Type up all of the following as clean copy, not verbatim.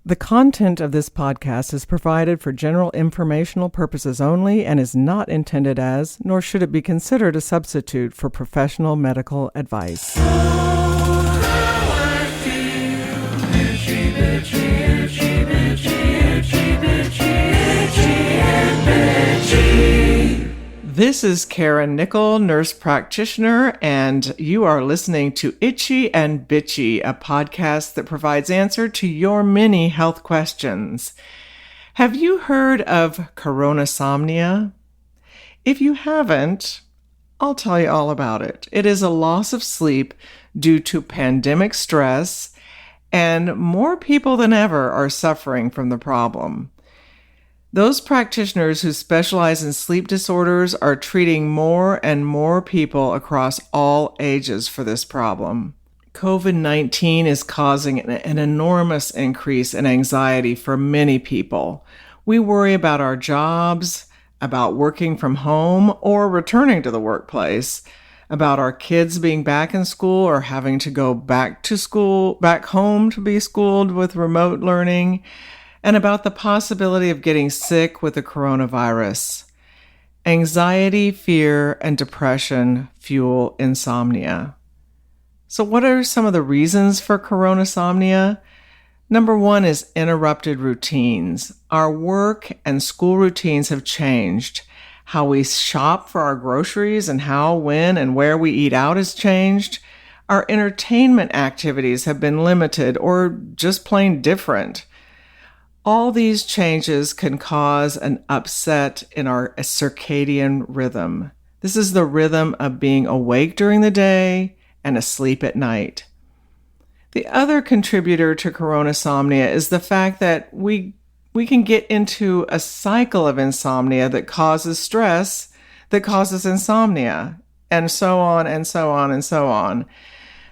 The content of this podcast is provided for general informational purposes only and is not intended as, nor should it be considered a substitute for professional medical advice. This is Karen Nickel, nurse practitioner, and you are listening to Itchy and Bitchy, a podcast that provides answer to your many health questions. Have you heard of Coronasomnia? If you haven't, I'll tell you all about it. It is a loss of sleep due to pandemic stress, and more people than ever are suffering from the problem. Those practitioners who specialize in sleep disorders are treating more and more people across all ages for this problem. COVID-19 is causing an enormous increase in anxiety for many people. We worry about our jobs, about working from home or returning to the workplace, about our kids being back in school or having to go back home to be schooled with remote learning, and about the possibility of getting sick with the coronavirus. Anxiety, fear, and depression fuel insomnia. So what are some of the reasons for coronasomnia? Number one is interrupted routines. Our work and school routines have changed. How we shop for our groceries and how, when, and where we eat out has changed. Our entertainment activities have been limited or just plain different. All these changes can cause an upset in our circadian rhythm. This is the rhythm of being awake during the day and asleep at night. The other contributor to coronasomnia is the fact that we can get into a cycle of insomnia that causes stress, that causes insomnia, and so on and so on and so on.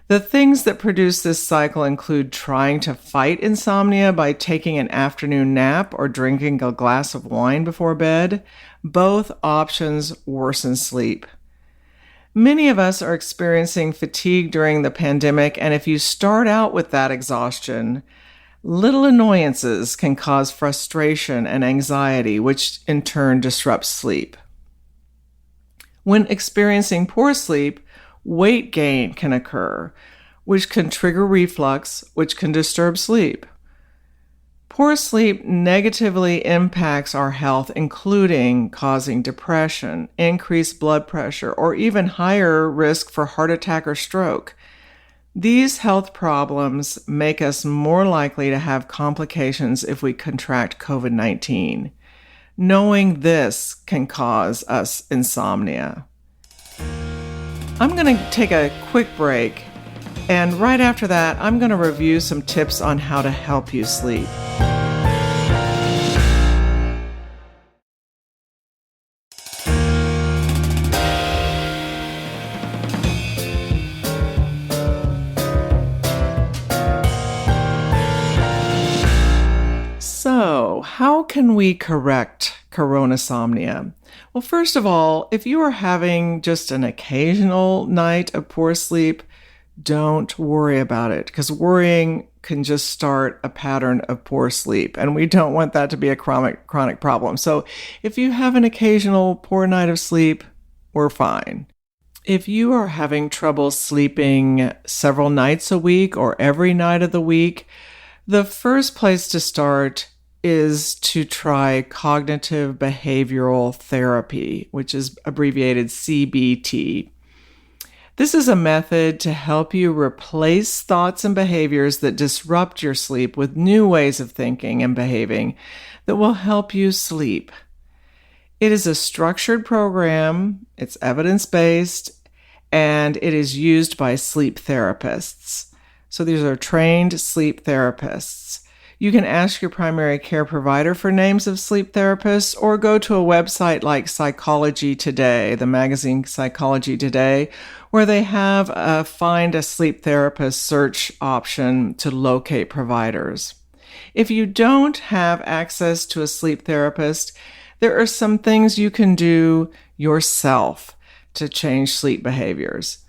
The things that produce this cycle include trying to fight insomnia by taking an afternoon nap or drinking a glass of wine before bed. Both options worsen sleep. Many of us are experiencing fatigue during the pandemic, and if you start out with that exhaustion, little annoyances can cause frustration and anxiety, which in turn disrupts sleep. When experiencing poor sleep, weight gain can occur, which can trigger reflux, which can disturb sleep. Poor sleep negatively impacts our health, including causing depression, increased blood pressure, or even higher risk for heart attack or stroke. These health problems make us more likely to have complications if we contract COVID-19. Knowing this can cause us insomnia. I'm going to take a quick break, and right after that, I'm going to review some tips on how to help you sleep. So, how can we correct coronasomnia? Well, first of all, if you are having just an occasional night of poor sleep, don't worry about it, because worrying can just start a pattern of poor sleep, and we don't want that to be a chronic problem. So if you have an occasional poor night of sleep, we're fine. If you are having trouble sleeping several nights a week or every night of the week, the first place to start is to try cognitive behavioral therapy, which is abbreviated CBT. This is a method to help you replace thoughts and behaviors that disrupt your sleep with new ways of thinking and behaving that will help you sleep. It is a structured program, it's evidence-based, and it is used by sleep therapists. So these are trained sleep therapists. You can ask your primary care provider for names of sleep therapists or go to a website like Psychology Today, the magazine Psychology Today, where they have a Find a Sleep Therapist search option to locate providers. If you don't have access to a sleep therapist, there are some things you can do yourself to change sleep behaviors.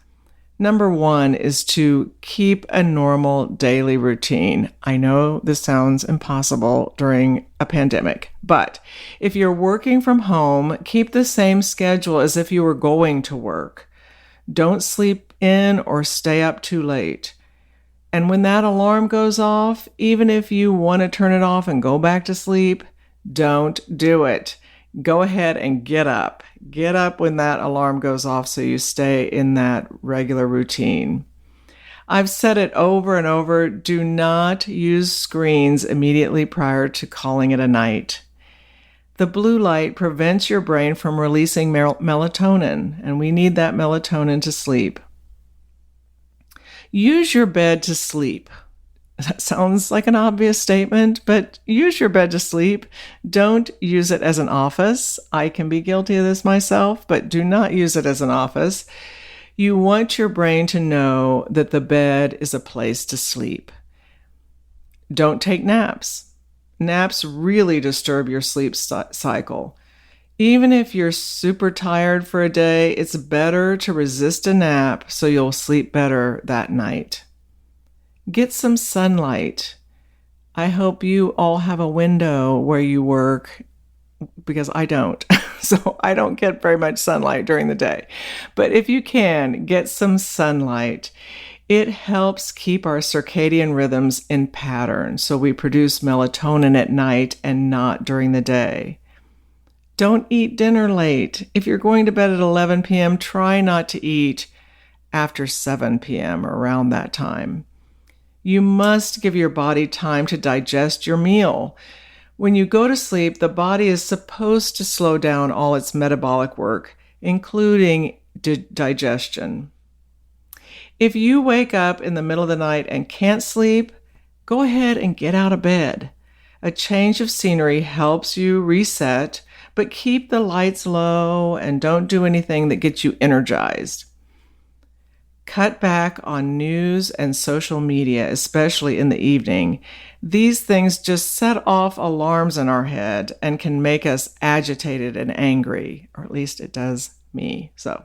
Number one is to keep a normal daily routine. I know this sounds impossible during a pandemic, but if you're working from home, keep the same schedule as if you were going to work. Don't sleep in or stay up too late. And when that alarm goes off, even if you want to turn it off and go back to sleep, don't do it. Go ahead and get up. Get up when that alarm goes off so you stay in that regular routine. I've said it over and over, do not use screens immediately prior to calling it a night. The blue light prevents your brain from releasing melatonin, and we need that melatonin to sleep. Use your bed to sleep. That sounds like an obvious statement, but use your bed to sleep. Don't use it as an office. I can be guilty of this myself, but do not use it as an office. You want your brain to know that the bed is a place to sleep. Don't take naps. Naps really disturb your sleep cycle. Even if you're super tired for a day, it's better to resist a nap so you'll sleep better that night. Get some sunlight. I hope you all have a window where you work, because I don't. So I don't get very much sunlight during the day. But if you can, get some sunlight. It helps keep our circadian rhythms in pattern, so we produce melatonin at night and not during the day. Don't eat dinner late. If you're going to bed at 11 p.m., try not to eat after 7 p.m. or around that time. You must give your body time to digest your meal. When you go to sleep, the body is supposed to slow down all its metabolic work, including digestion. If you wake up in the middle of the night and can't sleep, go ahead and get out of bed. A change of scenery helps you reset, but keep the lights low and don't do anything that gets you energized. Cut back on news and social media, especially in the evening. These things just set off alarms in our head and can make us agitated and angry, or at least it does me. So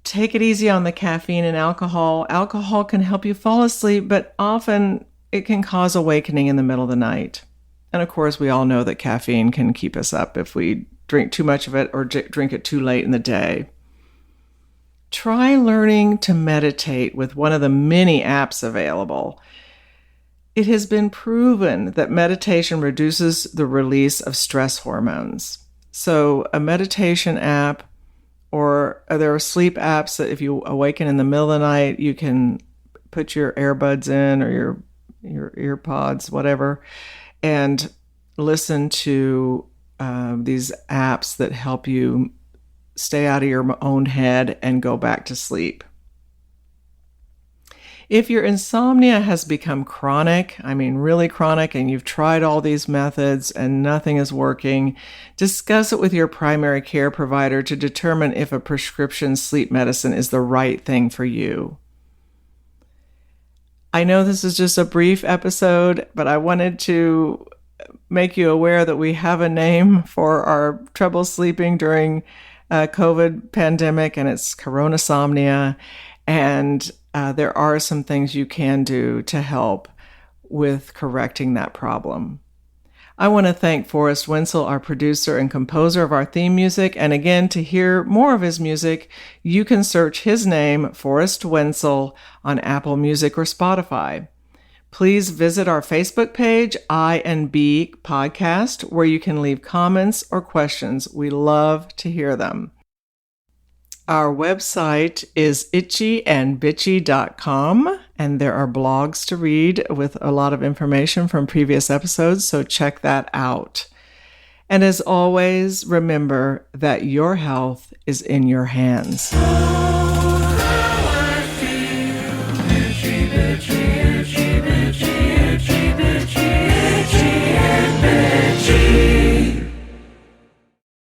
take it easy on the caffeine and alcohol. Alcohol can help you fall asleep, but often it can cause awakening in the middle of the night. And of course, we all know that caffeine can keep us up if we drink too much of it or drink it too late in the day. Try learning to meditate with one of the many apps available. It has been proven that meditation reduces the release of stress hormones. So a meditation app, or there are sleep apps that if you awaken in the middle of the night, you can put your earbuds in or your ear pods, whatever, and listen to these apps that help you stay out of your own head and go back to sleep. If your insomnia has become chronic, really chronic, and you've tried all these methods and nothing is working, discuss it with your primary care provider to determine if a prescription sleep medicine is the right thing for you. I know this is just a brief episode, but I wanted to make you aware that we have a name for our trouble sleeping during COVID pandemic, and it's Coronasomnia. And there are some things you can do to help with correcting that problem. I want to thank Forrest Wenzel, our producer and composer of our theme music. And again, to hear more of his music, you can search his name, Forrest Wenzel, on Apple Music or Spotify. Please visit our Facebook page, I&B Podcast, where you can leave comments or questions. We love to hear them. Our website is itchyandbitchy.com, and there are blogs to read with a lot of information from previous episodes, so check that out. And as always, remember that your health is in your hands.